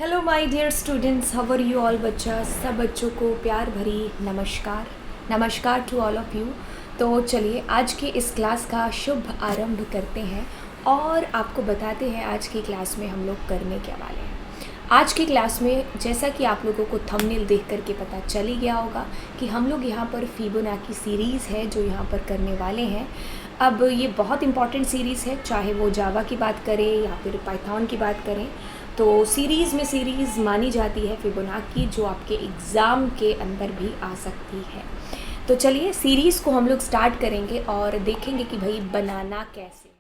Hello my dear students, how are you all. बच्चा सब बच्चों को प्यार भरी नमस्कार टू ऑल ऑफ़ यू। तो चलिए आज के इस क्लास का शुभ आरंभ करते हैं और आपको बताते हैं आज की क्लास में हम लोग करने क्या वाले हैं। आज की क्लास में जैसा कि आप लोगों को थंबनेल देख करके पता चल ही गया होगा कि हम लोग यहाँ पर फिबोनाची सीरीज़ है जो यहाँ पर करने वाले हैं। अब ये बहुत इंपॉर्टेंट सीरीज़ है, चाहे वो जावा की बात करें या फिर पाइथन की बात करें, तो सीरीज़ मानी जाती है फिबोनाची, जो आपके एग्ज़ाम के अंदर भी आ सकती है। तो चलिए सीरीज़ को हम लोग स्टार्ट करेंगे और देखेंगे कि भाई बनाना कैसे।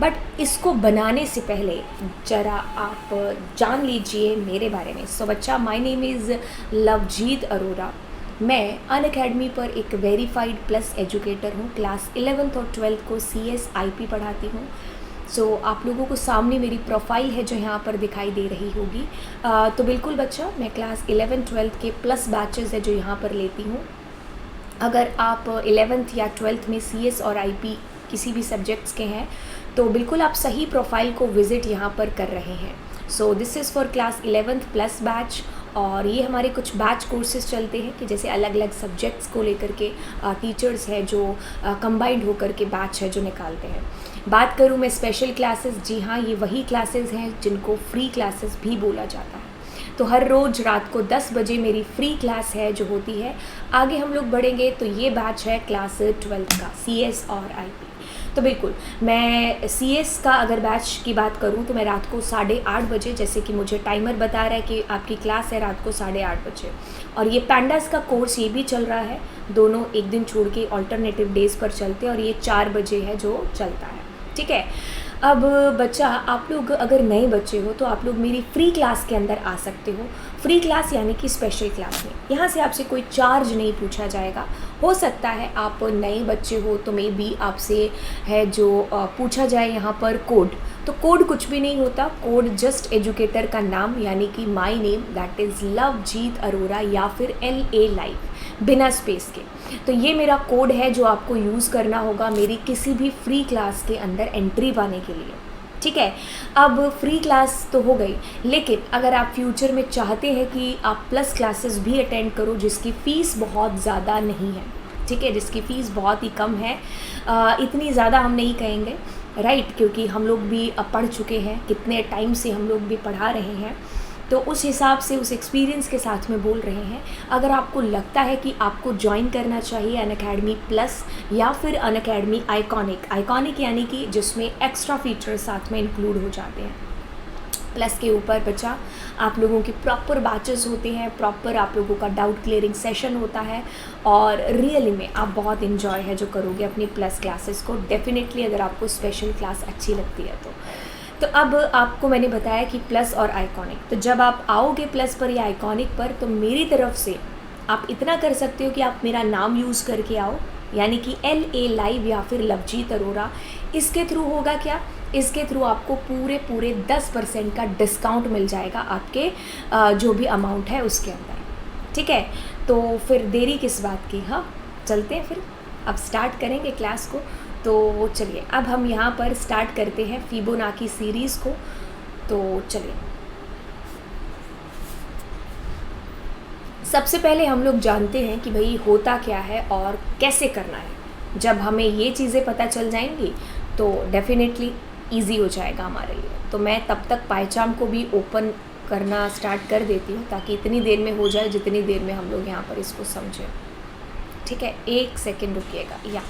बट इसको बनाने से पहले ज़रा आप जान लीजिए मेरे बारे में। सो बच्चा, my name is Lovejeet Arora. मैं अनअकैडमी पर एक वेरीफाइड प्लस एजुकेटर हूँ। क्लास 11th और 12th को CSIP पढ़ाती हूँ। सो आप लोगों को सामने मेरी प्रोफाइल है जो यहाँ पर दिखाई दे रही होगी। तो बिल्कुल बच्चा, मैं क्लास 11th 12th के प्लस बैचेज़ है जो यहाँ पर लेती हूँ। अगर आप 11th या 12th में CS और IP किसी भी सब्जेक्ट्स के हैं तो बिल्कुल आप सही प्रोफाइल को विज़िट यहाँ पर कर रहे हैं। So this is for class 11th plus batch. और ये हमारे कुछ बैच कोर्सेज चलते हैं कि जैसे अलग अलग सब्जेक्ट्स को लेकर के टीचर्स हैं जो कंबाइंड होकर के बैच है जो निकालते हैं। बात करूँ मैं स्पेशल क्लासेस, जी हाँ, ये वही क्लासेस हैं जिनको फ्री क्लासेस भी बोला जाता है। तो हर रोज़ रात को 10 बजे मेरी फ्री क्लास है जो होती है। आगे हम लोग बढ़ेंगे तो ये बैच है क्लास 12th का CS और IP। तो बिल्कुल मैं CS का अगर बैच की बात करूं तो मैं रात को 8:30 बजे, जैसे कि मुझे टाइमर बता रहा है कि आपकी क्लास है रात को 8:30 बजे। और ये पैंडास का कोर्स ये भी चल रहा है, दोनों एक दिन छोड़ के ऑल्टरनेटिव डेज़ पर चलते हैं और ये 4 बजे है जो चलता है। ठीक है। अब बच्चा, आप लोग अगर नए बच्चे हो तो आप लोग मेरी फ्री क्लास के अंदर आ सकते हो। फ्री क्लास यानी कि स्पेशल क्लास में यहाँ से आपसे कोई चार्ज नहीं पूछा जाएगा। हो सकता है आप नए बच्चे हो तो मे बी आपसे है जो पूछा जाए यहाँ पर कोड, तो कोड कुछ भी नहीं होता। कोड जस्ट एजुकेटर का नाम यानी कि my name, that is Lovejeet Arora या फिर LA लाइव, बिना स्पेस के। तो ये मेरा कोड है जो आपको यूज़ करना होगा मेरी किसी भी फ्री क्लास के अंदर एंट्री पाने के लिए। ठीक है। अब फ्री क्लास तो हो गई, लेकिन अगर आप फ्यूचर में चाहते हैं कि आप प्लस क्लासेस भी अटेंड करो जिसकी फ़ीस बहुत ज़्यादा नहीं है, ठीक है, जिसकी फ़ीस बहुत ही कम है, इतनी ज़्यादा हम नहीं कहेंगे, राइट, क्योंकि हम लोग भी पढ़ चुके हैं, कितने टाइम से हम लोग भी पढ़ा रहे हैं, तो उस हिसाब से उस एक्सपीरियंस के साथ में बोल रहे हैं। अगर आपको लगता है कि आपको ज्वाइन करना चाहिए अनअकैडमी प्लस या फिर अनअकैडमी आइकॉनिक यानी कि जिसमें एक्स्ट्रा फीचर्स साथ में इंक्लूड हो जाते हैं। प्लस के ऊपर बच्चा, आप लोगों के प्रॉपर बैचेस होते हैं, प्रॉपर आप लोगों का डाउट क्लियरिंग सेशन होता है और रियली में आप बहुत इन्जॉय है जो करोगे अपनी प्लस क्लासेस को, डेफिनेटली अगर आपको स्पेशल क्लास अच्छी लगती है तो अब आपको मैंने बताया कि प्लस और आइकॉनिक, तो जब आप आओगे प्लस पर या आइकॉनिक पर तो मेरी तरफ से आप इतना कर सकते हो कि आप मेरा नाम यूज़ करके आओ, यानी कि LA लाइव या फिर लवजीत अरोरा। इसके थ्रू होगा क्या, इसके थ्रू आपको पूरे 10% का डिस्काउंट मिल जाएगा आपके जो भी अमाउंट है उसके अंदर। ठीक है, तो फिर देरी किस बात की। हाँ, चलते हैं फिर, अब स्टार्ट करेंगे क्लास को। तो चलिए अब हम यहाँ पर स्टार्ट करते हैं फिबोनाची सीरीज़ को। तो चलिए सबसे पहले हम लोग जानते हैं कि भाई होता क्या है और कैसे करना है। जब हमें ये चीज़ें पता चल जाएंगी तो डेफिनेटली ईजी हो जाएगा हमारे लिए। तो मैं तब तक पाइचाम को भी ओपन करना स्टार्ट कर देती हूँ ताकि इतनी देर में हो जाए जितनी देर में हम लोग यहाँ पर इसको समझें। ठीक है, 1 सेकेंड रुकिएगा। या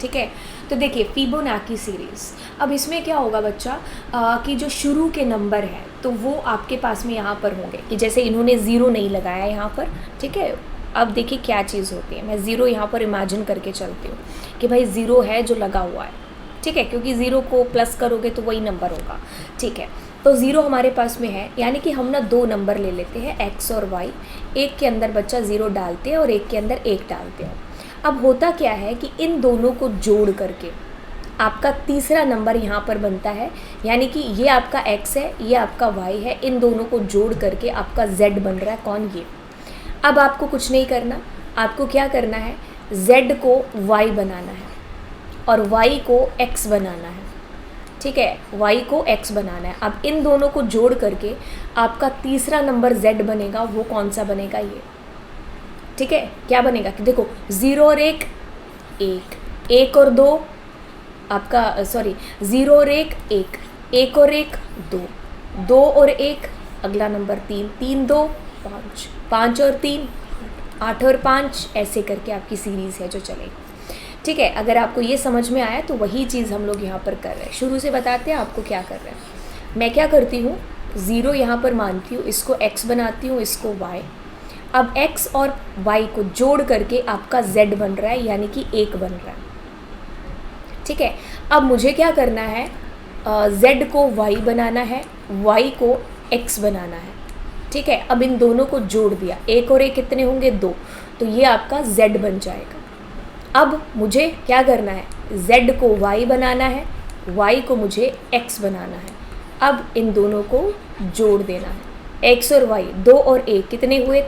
ठीक है, तो देखिए फिबोनाची सीरीज़, अब इसमें क्या होगा बच्चा कि जो शुरू के नंबर हैं तो वो आपके पास में यहाँ पर होंगे कि जैसे इन्होंने ज़ीरो नहीं लगाया यहाँ पर, ठीक है, अब देखिए क्या चीज़ होती है, मैं ज़ीरो यहाँ पर इमेजिन करके चलती हूँ कि भाई ज़ीरो है जो लगा हुआ है, ठीक है, क्योंकि ज़ीरो को प्लस करोगे तो वही नंबर होगा, ठीक है। तो ज़ीरो हमारे पास में है, यानी कि हम ना दो नंबर ले लेते हैं एक्स और वाई, एक के अंदर बच्चा ज़ीरो डालते हैं और एक के अंदर एक डालते हैं। अब होता क्या है कि इन दोनों को जोड़ करके आपका तीसरा नंबर यहाँ पर बनता है, यानी कि ये आपका x है, ये आपका y है, इन दोनों को जोड़ करके आपका z बन रहा है, कौन, ये। अब आपको कुछ नहीं करना, आपको क्या करना है, z को y बनाना है और y को x बनाना है, ठीक है, y को x बनाना है। अब इन दोनों को जोड़ करके आपका तीसरा नंबर z बनेगा, वो कौन सा बनेगा, ये, ठीक है। क्या बनेगा कि देखो 0 और 1 1, 1 और 2 आपका, सॉरी 0 और 1 1, 1 और 1 2, 2 और 1 अगला नंबर 3, 3 2 5, 5 और 3 8 और 5, ऐसे करके आपकी सीरीज़ है जो चलेगी, ठीक है। अगर आपको ये समझ में आया तो वही चीज़ हम लोग यहाँ पर कर रहे हैं। शुरू से बताते हैं आपको क्या कर रहे हैं। मैं क्या करती हूँ, 0 यहाँ पर मानती हूँ, इसको x बनाती हूँ, इसको y। अब x और y को जोड़ करके आपका z बन रहा है, यानी कि 1 बन रहा है, ठीक है। अब मुझे क्या करना है, z को y बनाना है, y को x बनाना है, ठीक है। अब इन दोनों को जोड़ दिया, 1 और 1 कितने होंगे, 2, तो ये आपका z बन जाएगा। अब मुझे क्या करना है, z को y बनाना है, y को मुझे x बनाना है। अब इन दोनों को जोड़ देना है, x और y, 2 और 1 कितने हुए,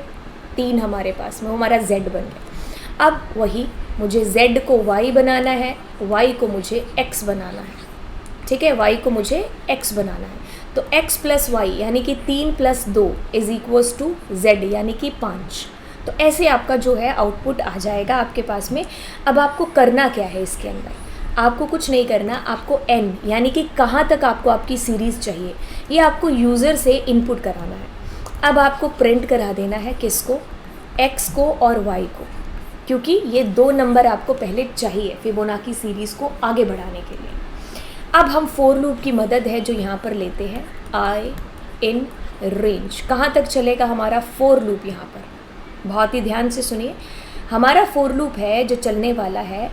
3 हमारे पास में, वो हमारा z बन गया। अब वही मुझे z को y बनाना है, y को मुझे x बनाना है, ठीक है, y को मुझे x बनाना है। तो x प्लस वाई यानी कि 3 plus 2 is equals to z यानी कि 5। तो ऐसे आपका जो है आउटपुट आ जाएगा आपके पास में। अब आपको करना क्या है इसके अंदर, आपको कुछ नहीं करना, आपको n यानी कि कहाँ तक आपको आपकी सीरीज़ चाहिए ये आपको यूज़र से इनपुट कराना है। अब आपको प्रिंट करा देना है किसको, x को और y को, क्योंकि ये दो नंबर आपको पहले चाहिए फिबोनाची सीरीज़ को आगे बढ़ाने के लिए। अब हम फोर लूप की मदद है जो यहाँ पर लेते हैं, आई इन रेंज। कहाँ तक चलेगा हमारा फोर लूप, यहाँ पर बहुत ही ध्यान से सुनिए। हमारा फोर लूप है जो चलने वाला है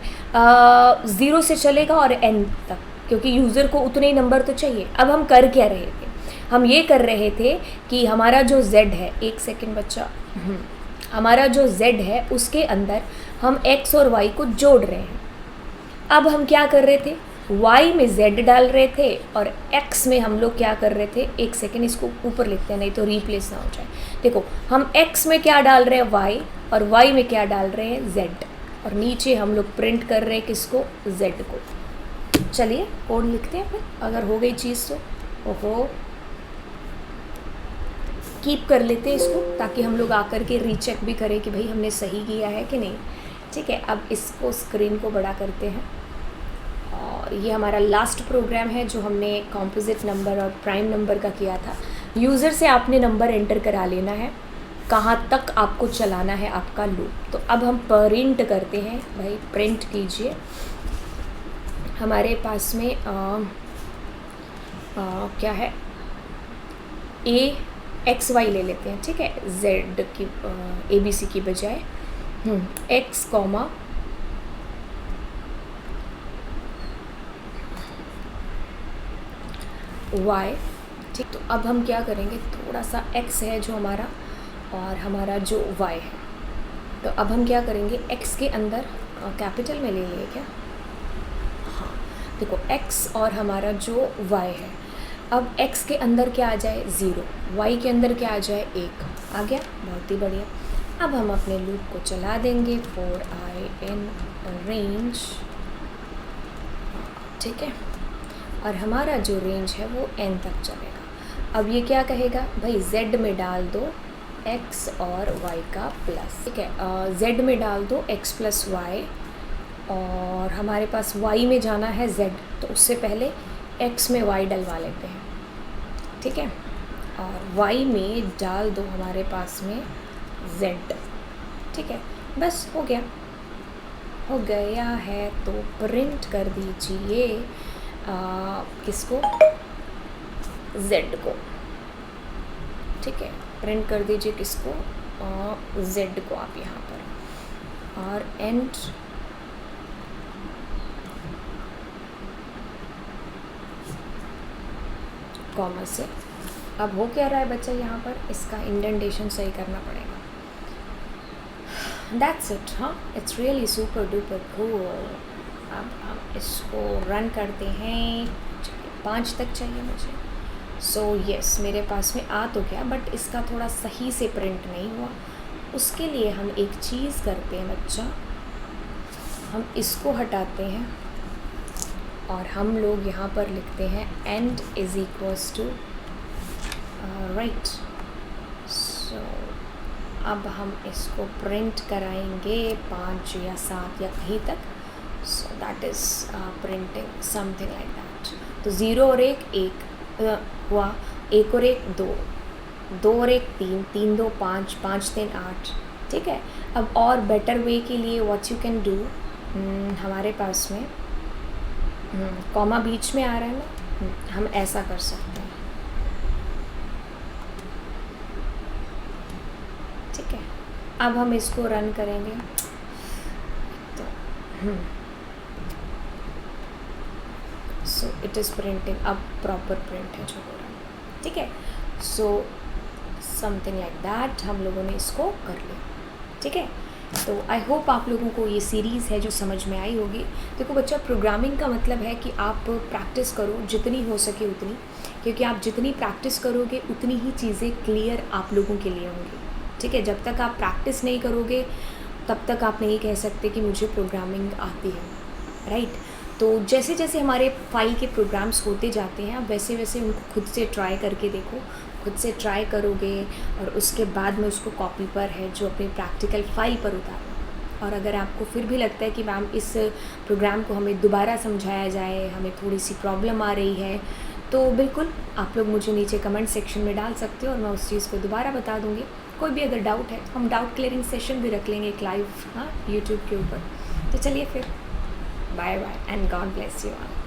0 से चलेगा और n तक, क्योंकि यूज़र को उतने ही नंबर तो चाहिए। अब हम कर क्या रहे थे, हम ये कर रहे थे कि हमारा जो z है, एक सेकेंड बच्चा, हमारा जो z है उसके अंदर हम x और y को जोड़ रहे हैं। अब हम क्या कर रहे थे, y में z डाल रहे थे और x में हम लोग क्या कर रहे थे, एक सेकेंड इसको ऊपर लिखते हैं नहीं तो रिप्लेस ना हो जाए। देखो हम x में क्या डाल रहे हैं, y, और y में क्या डाल रहे हैं, z, और नीचे हम लोग प्रिंट कर रहे हैं किसको, z को। चलिए कोड लिखते हैं फिर, अगर हो गई चीज़ तो। ओहो, कीप कर लेते हैं इसको ताकि हम लोग आकर के रीचेक भी करें कि भाई हमने सही किया है कि नहीं, ठीक है। अब इसको स्क्रीन को बड़ा करते हैं और ये हमारा लास्ट प्रोग्राम है जो हमने कॉम्पोजिट नंबर और प्राइम नंबर का किया था। यूज़र से आपने नंबर एंटर करा लेना है, कहाँ तक आपको चलाना है आपका लूप। तो अब हम प्रिंट करते हैं, भाई प्रिंट कीजिए। हमारे पास में क्या है, x y ले लेते हैं, ठीक है, z की ABC की बजाय x कॉमा y, ठीक। तो अब हम क्या करेंगे, थोड़ा सा x है जो हमारा और हमारा जो y है, तो अब हम क्या करेंगे, x के अंदर कैपिटल में ले लिए क्या, हाँ देखो x और हमारा जो y है, अब x के अंदर क्या आ जाए 0, y के अंदर क्या आ जाए 1, आ गया, बहुत ही बढ़िया। अब हम अपने लूप को चला देंगे फॉर आई इन रेंज, ठीक है, और हमारा जो रेंज है वो n तक चलेगा। अब ये क्या कहेगा, भाई z में डाल दो x और y का प्लस, ठीक है, z में डाल दो x प्लस y, और हमारे पास y में जाना है z, तो उससे पहले x में y डलवा लेते हैं, ठीक है, और y में डाल दो हमारे पास में z, ठीक है, बस हो गया, हो गया है। तो प्रिंट कर दीजिए किसको, z को, ठीक है, प्रिंट कर दीजिए किसको, जेड को आप यहाँ पर और एंड कॉमा से। अब हो क्या रहा है बच्चा, यहाँ पर इसका इंडेंटेशन सही करना पड़ेगा। That's it. हाँ, it's really super duper cool. अब हम इसको रन करते हैं। 5 तक चाहिए मुझे। सो यस, मेरे पास में आ तो गया, बट इसका थोड़ा सही से प्रिंट नहीं हुआ। उसके लिए हम एक चीज़ करते हैं बच्चा, हम इसको हटाते हैं और हम लोग यहाँ पर लिखते हैं and is equals to right. So अब हम इसको प्रिंट कराएंगे 5 या 7 या कहीं तक। So that is printing something like that. तो 0 और 1 हुआ, 1 और 1 2, 2 और 1 3, 3 2 5, 5 3 8। ठीक है। अब और बेटर वे के लिए व्हाट यू कैन डू, हमारे पास में कॉमा बीच में आ रहा है ना, हम ऐसा कर सकते हैं। ठीक है। अब हम इसको रन करेंगे तो सो इट इज़ प्रिंटिंग। अब प्रॉपर प्रिंट है जो हो रहा है। ठीक है। सो समथिंग लाइक दैट हम लोगों ने इसको कर लिया। ठीक है। तो आई होप आप लोगों को ये सीरीज़ है जो समझ में आई होगी। देखो बच्चा, प्रोग्रामिंग का मतलब है कि आप प्रैक्टिस करो जितनी हो सके उतनी, क्योंकि आप जितनी प्रैक्टिस करोगे उतनी ही चीज़ें क्लियर आप लोगों के लिए होंगी। ठीक है। जब तक आप प्रैक्टिस नहीं करोगे तब तक आप नहीं कह सकते कि मुझे प्रोग्रामिंग आती है, राइट। तो जैसे जैसे हमारे फाइल के प्रोग्राम्स होते जाते हैं, आप वैसे वैसे उनको खुद से ट्राई करके देखो। खुद से ट्राई करोगे और उसके बाद में उसको कॉपी पर है जो अपनी प्रैक्टिकल फाइल पर उतारना। और अगर आपको फिर भी लगता है कि मैम इस प्रोग्राम को हमें दोबारा समझाया जाए, हमें थोड़ी सी प्रॉब्लम आ रही है, तो बिल्कुल आप लोग मुझे नीचे कमेंट सेक्शन में डाल सकते हो और मैं उस चीज़ को दोबारा बता दूँगी। कोई भी अगर डाउट है हम डाउट क्लियरिंग सेशन भी रख लेंगे एक लाइव, हाँ, यूट्यूब के ऊपर। तो चलिए फिर, bye bye and God bless you all.